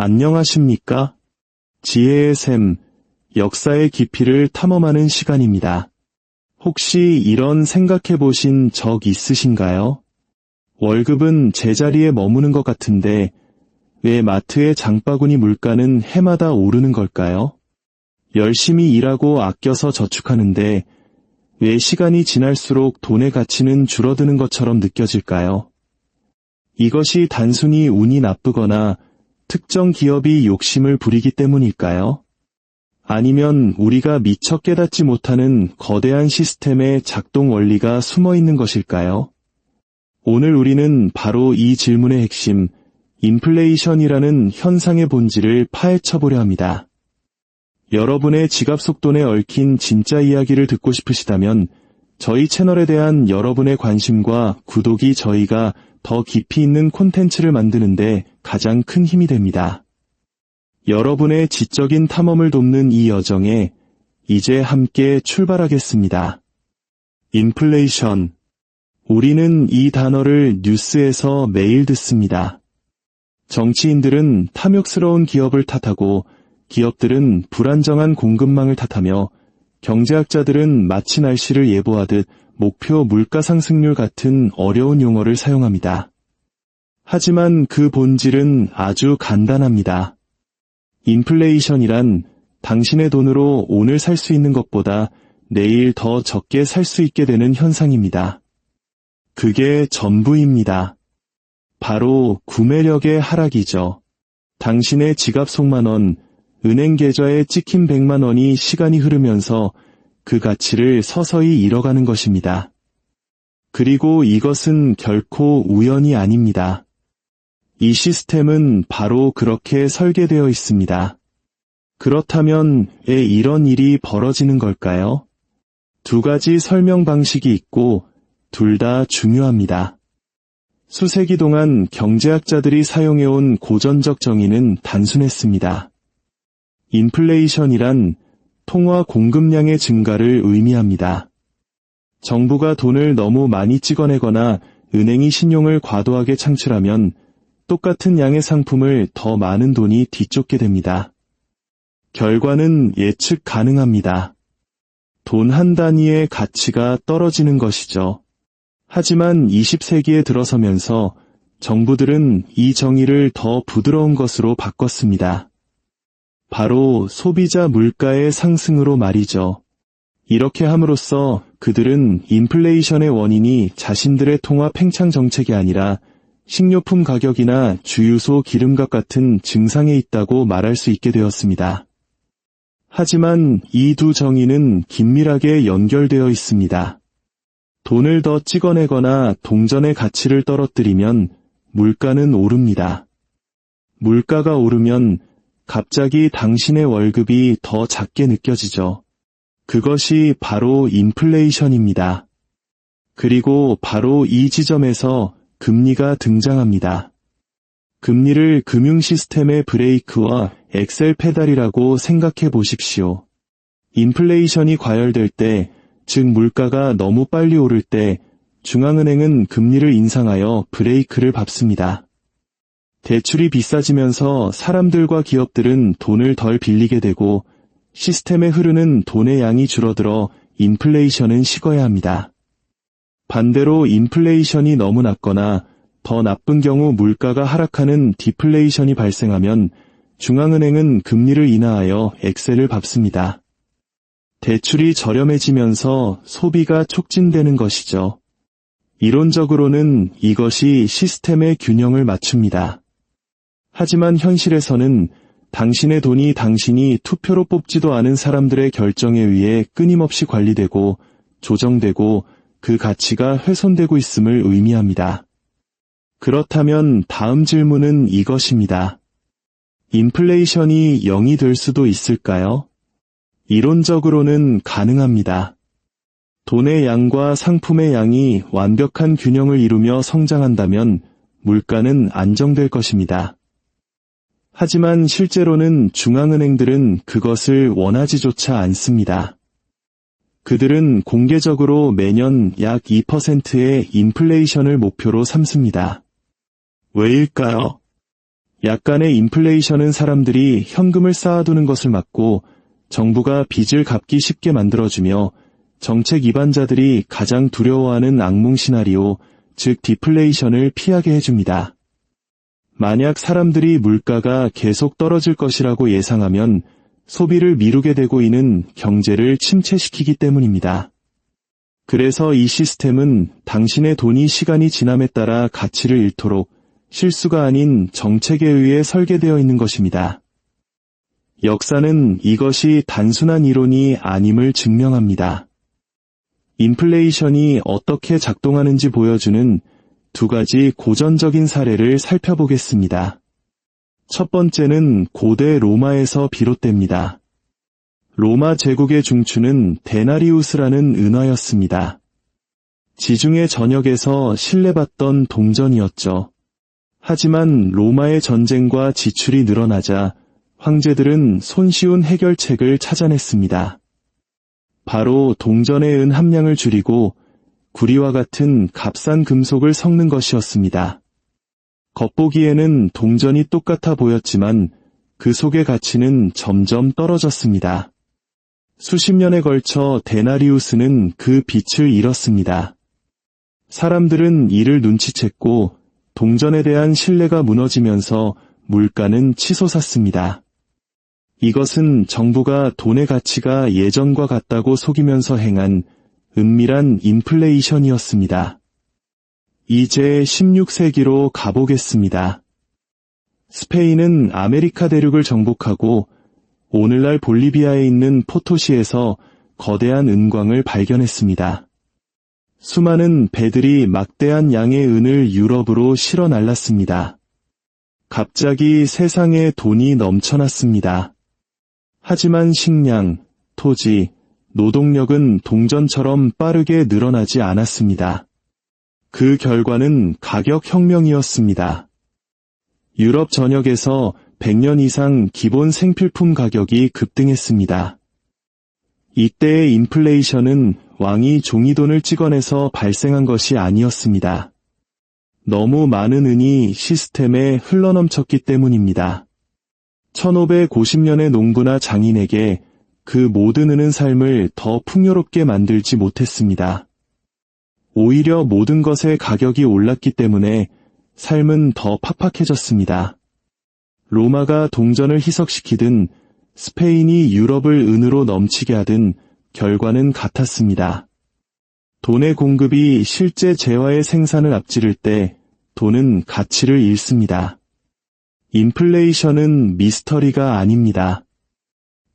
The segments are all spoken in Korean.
안녕하십니까? 지혜의 샘, 역사의 깊이를 탐험하는 시간입니다. 혹시 이런 생각해 보신 적 있으신가요? 월급은 제자리에 머무는 것 같은데 왜 마트의 장바구니 물가는 해마다 오르는 걸까요? 열심히 일하고 아껴서 저축하는데 왜 시간이 지날수록 돈의 가치는 줄어드는 것처럼 느껴질까요? 이것이 단순히 운이 나쁘거나 특정 기업이 욕심을 부리기 때문일까요? 아니면 우리가 미처 깨닫지 못하는 거대한 시스템의 작동 원리가 숨어 있는 것일까요? 오늘 우리는 바로 이 질문의 핵심, 인플레이션이라는 현상의 본질을 파헤쳐보려 합니다. 여러분의 지갑 속돈에 얽힌 진짜 이야기를 듣고 싶으시다면 저희 채널에 대한 여러분의 관심과 구독이 저희가 더 깊이 있는 콘텐츠를 만드는데 가장 큰 힘이 됩니다. 여러분의 지적인 탐험을 돕는 이 여정에 이제 함께 출발하겠습니다. 인플레이션. 우리는 이 단어를 뉴스에서 매일 듣습니다. 정치인들은 탐욕스러운 기업을 탓하고 기업들은 불안정한 공급망을 탓하며 경제학자들은 마치 날씨를 예보하듯 목표 물가 상승률 같은 어려운 용어를 사용합니다. 하지만 그 본질은 아주 간단합니다. 인플레이션이란 당신의 돈으로 오늘 살 수 있는 것보다 내일 더 적게 살 수 있게 되는 현상입니다. 그게 전부입니다. 바로 구매력의 하락이죠. 당신의 지갑 속 10,000원, 은행 계좌에 찍힌 100만 원이 시간이 흐르면서 그 가치를 서서히 잃어가는 것입니다. 그리고 이것은 결코 우연이 아닙니다. 이 시스템은 바로 그렇게 설계되어 있습니다. 그렇다면 왜 이런 일이 벌어지는 걸까요? 두 가지 설명 방식이 있고 둘 다 중요합니다. 수세기 동안 경제학자들이 사용해온 고전적 정의는 단순했습니다. 인플레이션이란 통화 공급량의 증가를 의미합니다. 정부가 돈을 너무 많이 찍어내거나 은행이 신용을 과도하게 창출하면 똑같은 양의 상품을 더 많은 돈이 뒤쫓게 됩니다. 결과는 예측 가능합니다. 돈 한 단위의 가치가 떨어지는 것이죠. 하지만 20세기에 들어서면서 정부들은 이 정의를 더 부드러운 것으로 바꿨습니다. 바로 소비자 물가의 상승으로 말이죠. 이렇게 함으로써 그들은 인플레이션의 원인이 자신들의 통화 팽창 정책이 아니라 식료품 가격이나 주유소 기름값 같은 증상에 있다고 말할 수 있게 되었습니다. 하지만 이 두 정의는 긴밀하게 연결되어 있습니다. 돈을 더 찍어내거나 동전의 가치를 떨어뜨리면 물가는 오릅니다. 물가가 오르면 갑자기 당신의 월급이 더 작게 느껴지죠. 그것이 바로 인플레이션입니다. 그리고 바로 이 지점에서 금리가 등장합니다. 금리를 금융 시스템의 브레이크와 엑셀 페달이라고 생각해 보십시오. 인플레이션이 과열될 때, 즉 물가가 너무 빨리 오를 때 중앙은행은 금리를 인상하여 브레이크를 밟습니다. 대출이 비싸지면서 사람들과 기업들은 돈을 덜 빌리게 되고 시스템에 흐르는 돈의 양이 줄어들어 인플레이션은 식어야 합니다. 반대로 인플레이션이 너무 낮거나 더 나쁜 경우 물가가 하락하는 디플레이션이 발생하면 중앙은행은 금리를 인하하여 엑셀을 밟습니다. 대출이 저렴해지면서 소비가 촉진되는 것이죠. 이론적으로는 이것이 시스템의 균형을 맞춥니다. 하지만 현실에서는 당신의 돈이 당신이 투표로 뽑지도 않은 사람들의 결정에 의해 끊임없이 관리되고 조정되고 그 가치가 훼손되고 있음을 의미합니다. 그렇다면 다음 질문은 이것입니다. 인플레이션이 0이 될 수도 있을까요? 이론적으로는 가능합니다. 돈의 양과 상품의 양이 완벽한 균형을 이루며 성장한다면 물가는 안정될 것입니다. 하지만 실제로는 중앙은행들은 그것을 원하지조차 않습니다. 그들은 공개적으로 매년 약 2%의 인플레이션을 목표로 삼습니다. 왜일까요? 약간의 인플레이션은 사람들이 현금을 쌓아두는 것을 막고 정부가 빚을 갚기 쉽게 만들어주며 정책 위반자들이 가장 두려워하는 악몽 시나리오, 즉 디플레이션을 피하게 해줍니다. 만약 사람들이 물가가 계속 떨어질 것이라고 예상하면 소비를 미루게 되고 이는 경제를 침체시키기 때문입니다. 그래서 이 시스템은 당신의 돈이 시간이 지남에 따라 가치를 잃도록 실수가 아닌 정책에 의해 설계되어 있는 것입니다. 역사는 이것이 단순한 이론이 아님을 증명합니다. 인플레이션이 어떻게 작동하는지 보여주는 두 가지 고전적인 사례를 살펴보겠습니다. 첫 번째는 고대 로마에서 비롯됩니다. 로마 제국의 중추는 데나리우스라는 은화였습니다. 지중해 전역에서 신뢰받던 동전이었죠. 하지만 로마의 전쟁과 지출이 늘어나자 황제들은 손쉬운 해결책을 찾아냈습니다. 바로 동전의 은 함량을 줄이고 구리와 같은 값싼 금속을 섞는 것이었습니다. 겉보기에는 동전이 똑같아 보였지만 그 속의 가치는 점점 떨어졌습니다. 수십 년에 걸쳐 데나리우스는 그 빛을 잃었습니다. 사람들은 이를 눈치챘고 동전에 대한 신뢰가 무너지면서 물가는 치솟았습니다. 이것은 정부가 돈의 가치가 예전과 같다고 속이면서 행한 은밀한 인플레이션이었습니다. 이제 16세기로 가보겠습니다. 스페인은 아메리카 대륙을 정복하고 오늘날 볼리비아에 있는 포토시에서 거대한 은광을 발견했습니다. 수많은 배들이 막대한 양의 은을 유럽으로 실어 날랐습니다. 갑자기 세상에 돈이 넘쳐났습니다. 하지만 식량, 토지, 노동력은 동전처럼 빠르게 늘어나지 않았습니다. 그 결과는 가격혁명이었습니다. 유럽 전역에서 100년 이상 기본 생필품 가격이 급등했습니다. 이때의 인플레이션은 왕이 종이돈을 찍어내서 발생한 것이 아니었습니다. 너무 많은 은이 시스템에 흘러넘쳤기 때문입니다. 1550년의 농부나 장인에게 그 모든 은은 삶을 더 풍요롭게 만들지 못했습니다. 오히려 모든 것의 가격이 올랐기 때문에 삶은 더 팍팍해졌습니다. 로마가 동전을 희석시키든 스페인이 유럽을 은으로 넘치게 하든 결과는 같았습니다. 돈의 공급이 실제 재화의 생산을 앞지를 때 돈은 가치를 잃습니다. 인플레이션은 미스터리가 아닙니다.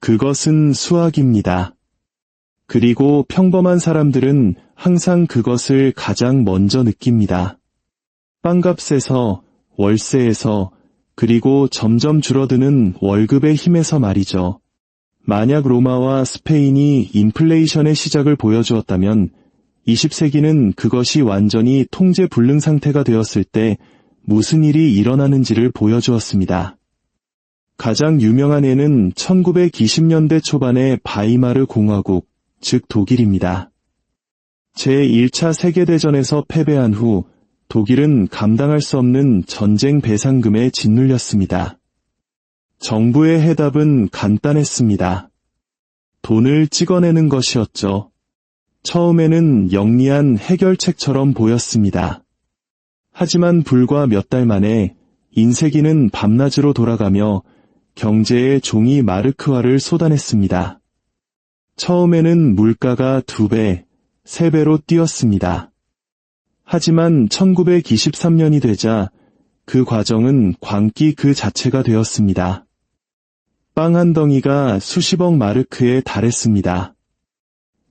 그것은 수학입니다. 그리고 평범한 사람들은 항상 그것을 가장 먼저 느낍니다. 빵값에서, 월세에서, 그리고 점점 줄어드는 월급의 힘에서 말이죠. 만약 로마와 스페인이 인플레이션의 시작을 보여주었다면 20세기는 그것이 완전히 통제 불능 상태가 되었을 때 무슨 일이 일어나는지를 보여주었습니다. 가장 유명한 예는 1920년대 초반의 바이마르 공화국, 즉 독일입니다. 제1차 세계대전에서 패배한 후 독일은 감당할 수 없는 전쟁 배상금에 짓눌렸습니다. 정부의 해답은 간단했습니다. 돈을 찍어내는 것이었죠. 처음에는 영리한 해결책처럼 보였습니다. 하지만 불과 몇 달 만에 인쇄기는 밤낮으로 돌아가며 경제의 종이 마르크화를 쏟아냈습니다. 처음에는 물가가 2배, 3배로 뛰었습니다. 하지만 1923년이 되자 그 과정은 광기 그 자체가 되었습니다. 빵 한 덩이가 수십억 마르크에 달했습니다.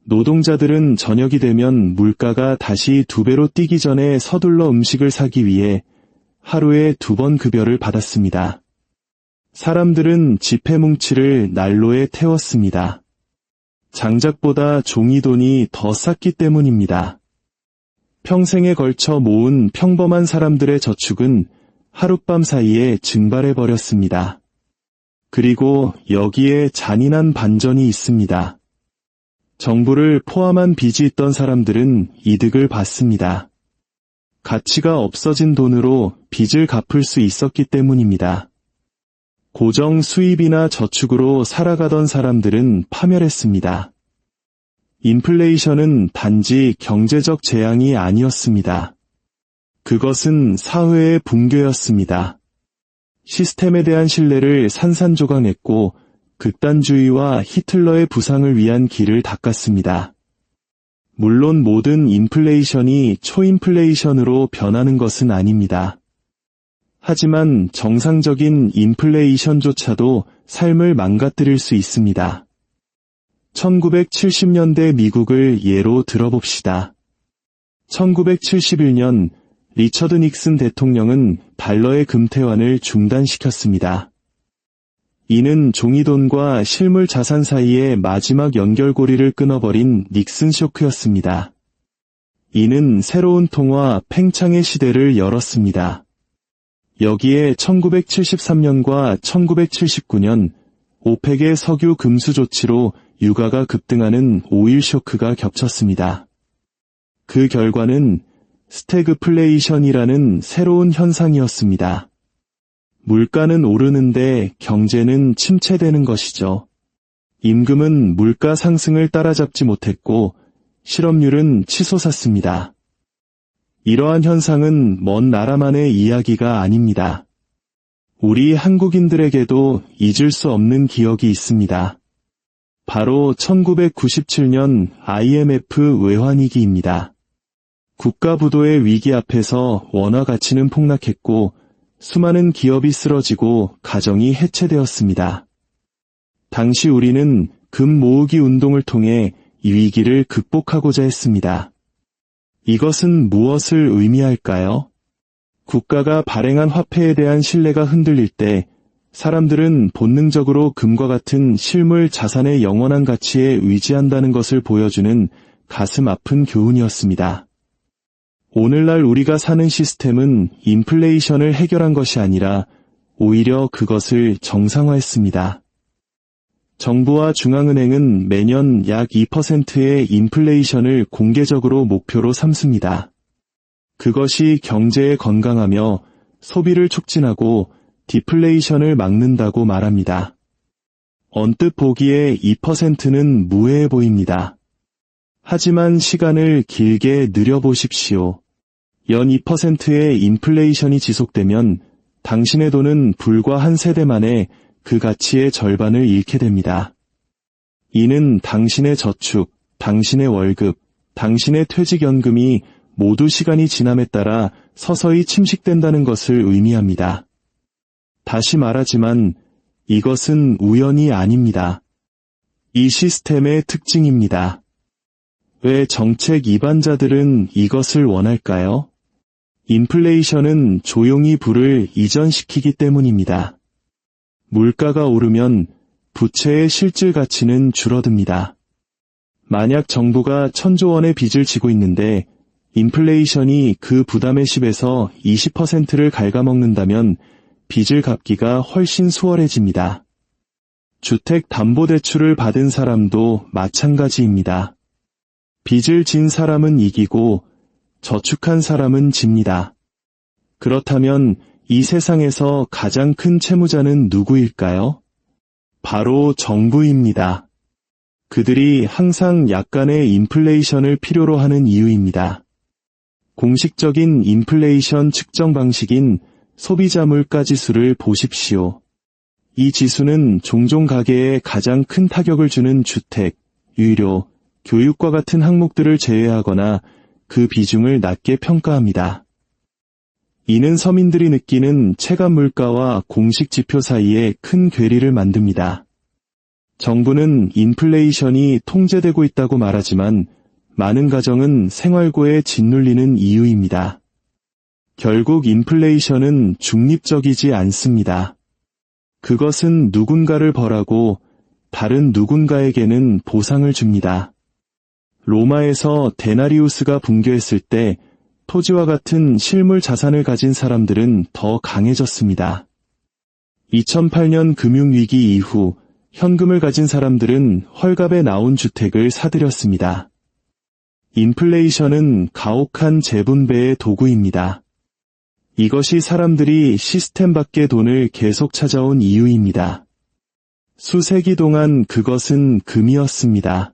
노동자들은 저녁이 되면 물가가 다시 2배로 뛰기 전에 서둘러 음식을 사기 위해 하루에 2번 급여를 받았습니다. 사람들은 지폐 뭉치를 난로에 태웠습니다. 장작보다 종이돈이 더 쌌기 때문입니다. 평생에 걸쳐 모은 평범한 사람들의 저축은 하룻밤 사이에 증발해버렸습니다. 그리고 여기에 잔인한 반전이 있습니다. 정부를 포함한 빚이 있던 사람들은 이득을 봤습니다. 가치가 없어진 돈으로 빚을 갚을 수 있었기 때문입니다. 고정 수입이나 저축으로 살아가던 사람들은 파멸했습니다. 인플레이션은 단지 경제적 재앙이 아니었습니다. 그것은 사회의 붕괴였습니다. 시스템에 대한 신뢰를 산산조각냈고 극단주의와 히틀러의 부상을 위한 길을 닦았습니다. 물론 모든 인플레이션이 초인플레이션으로 변하는 것은 아닙니다. 하지만 정상적인 인플레이션조차도 삶을 망가뜨릴 수 있습니다. 1970년대 미국을 예로 들어봅시다. 1971년 리처드 닉슨 대통령은 달러의 금태환을 중단시켰습니다. 이는 종이돈과 실물 자산 사이의 마지막 연결고리를 끊어버린 닉슨 쇼크였습니다. 이는 새로운 통화 팽창의 시대를 열었습니다. 여기에 1973년과 1979년 오펙의 석유 금수 조치로 유가가 급등하는 오일 쇼크가 겹쳤습니다. 그 결과는 스태그플레이션이라는 새로운 현상이었습니다. 물가는 오르는데 경제는 침체되는 것이죠. 임금은 물가 상승을 따라잡지 못했고 실업률은 치솟았습니다. 이러한 현상은 먼 나라만의 이야기가 아닙니다. 우리 한국인들에게도 잊을 수 없는 기억이 있습니다. 바로 1997년 IMF 외환위기입니다. 국가부도의 위기 앞에서 원화 가치는 폭락했고 수많은 기업이 쓰러지고 가정이 해체되었습니다. 당시 우리는 금 모으기 운동을 통해 이 위기를 극복하고자 했습니다. 이것은 무엇을 의미할까요? 국가가 발행한 화폐에 대한 신뢰가 흔들릴 때 사람들은 본능적으로 금과 같은 실물 자산의 영원한 가치에 의지한다는 것을 보여주는 가슴 아픈 교훈이었습니다. 오늘날 우리가 사는 시스템은 인플레이션을 해결한 것이 아니라 오히려 그것을 정상화했습니다. 정부와 중앙은행은 매년 약 2%의 인플레이션을 공개적으로 목표로 삼습니다. 그것이 경제에 건강하며 소비를 촉진하고 디플레이션을 막는다고 말합니다. 언뜻 보기에 2%는 무해해 보입니다. 하지만 시간을 길게 느려보십시오. 연 2%의 인플레이션이 지속되면 당신의 돈은 불과 한 세대 만에 그 가치의 절반을 잃게 됩니다. 이는 당신의 저축, 당신의 월급, 당신의 퇴직연금이 모두 시간이 지남에 따라 서서히 침식된다는 것을 의미합니다. 다시 말하지만 이것은 우연이 아닙니다. 이 시스템의 특징입니다. 왜 정책 이반자들은 이것을 원할까요? 인플레이션은 조용히 불을 이전시키기 때문입니다. 물가가 오르면 부채의 실질 가치는 줄어듭니다. 만약 정부가 1,000조 원의 빚을 지고 있는데 인플레이션이 그 부담의 10에서 20%를 갉아먹는다면 빚을 갚기가 훨씬 수월해집니다. 주택담보대출을 받은 사람도 마찬가지입니다. 빚을 진 사람은 이기고 저축한 사람은 집니다. 그렇다면 이 세상에서 가장 큰 채무자는 누구일까요? 바로 정부입니다. 그들이 항상 약간의 인플레이션을 필요로 하는 이유입니다. 공식적인 인플레이션 측정 방식인 소비자 물가 지수를 보십시오. 이 지수는 종종 가계에 가장 큰 타격을 주는 주택, 유료, 교육과 같은 항목들을 제외하거나 그 비중을 낮게 평가합니다. 이는 서민들이 느끼는 체감 물가와 공식 지표 사이에 큰 괴리를 만듭니다. 정부는 인플레이션이 통제되고 있다고 말하지만 많은 가정은 생활고에 짓눌리는 이유입니다. 결국 인플레이션은 중립적이지 않습니다. 그것은 누군가를 벌하고 다른 누군가에게는 보상을 줍니다. 로마에서 데나리우스가 붕괴했을 때 토지와 같은 실물 자산을 가진 사람들은 더 강해졌습니다. 2008년 금융위기 이후 현금을 가진 사람들은 헐값에 나온 주택을 사들였습니다. 인플레이션은 가혹한 재분배의 도구입니다. 이것이 사람들이 시스템 밖의 돈을 계속 찾아온 이유입니다. 수세기 동안 그것은 금이었습니다.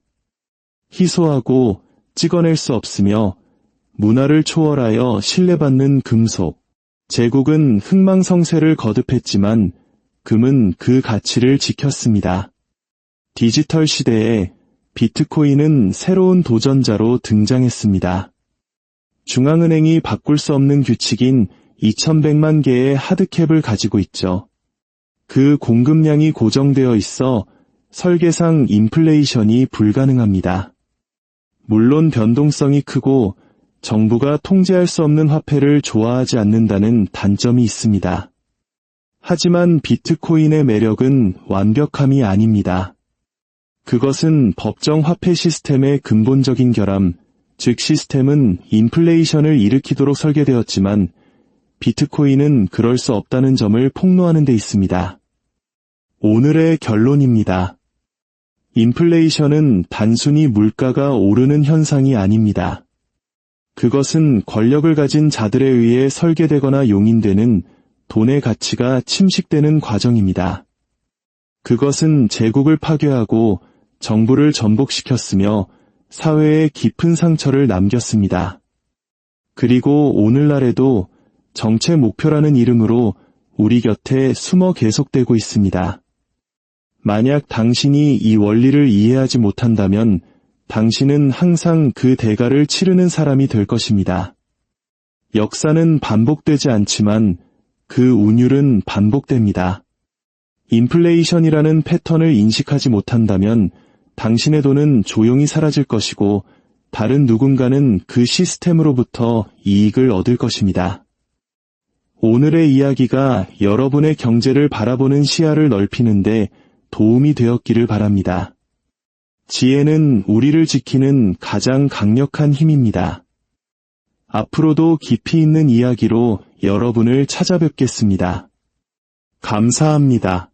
희소하고 찍어낼 수 없으며 문화를 초월하여 신뢰받는 금속. 제국은 흥망성쇠를 거듭했지만 금은 그 가치를 지켰습니다. 디지털 시대에 비트코인은 새로운 도전자로 등장했습니다. 중앙은행이 바꿀 수 없는 규칙인 2100만 개의 하드캡을 가지고 있죠. 그 공급량이 고정되어 있어 설계상 인플레이션이 불가능합니다. 물론 변동성이 크고 정부가 통제할 수 없는 화폐를 좋아하지 않는다는 단점이 있습니다. 하지만 비트코인의 매력은 완벽함이 아닙니다. 그것은 법정 화폐 시스템의 근본적인 결함, 즉 시스템은 인플레이션을 일으키도록 설계되었지만 비트코인은 그럴 수 없다는 점을 폭로하는 데 있습니다. 오늘의 결론입니다. 인플레이션은 단순히 물가가 오르는 현상이 아닙니다. 그것은 권력을 가진 자들에 의해 설계되거나 용인되는 돈의 가치가 침식되는 과정입니다. 그것은 제국을 파괴하고 정부를 전복시켰으며 사회에 깊은 상처를 남겼습니다. 그리고 오늘날에도 정책 목표라는 이름으로 우리 곁에 숨어 계속되고 있습니다. 만약 당신이 이 원리를 이해하지 못한다면 당신은 항상 그 대가를 치르는 사람이 될 것입니다. 역사는 반복되지 않지만 그 운율은 반복됩니다. 인플레이션이라는 패턴을 인식하지 못한다면 당신의 돈은 조용히 사라질 것이고 다른 누군가는 그 시스템으로부터 이익을 얻을 것입니다. 오늘의 이야기가 여러분의 경제를 바라보는 시야를 넓히는데 도움이 되었기를 바랍니다. 지혜는 우리를 지키는 가장 강력한 힘입니다. 앞으로도 깊이 있는 이야기로 여러분을 찾아뵙겠습니다. 감사합니다.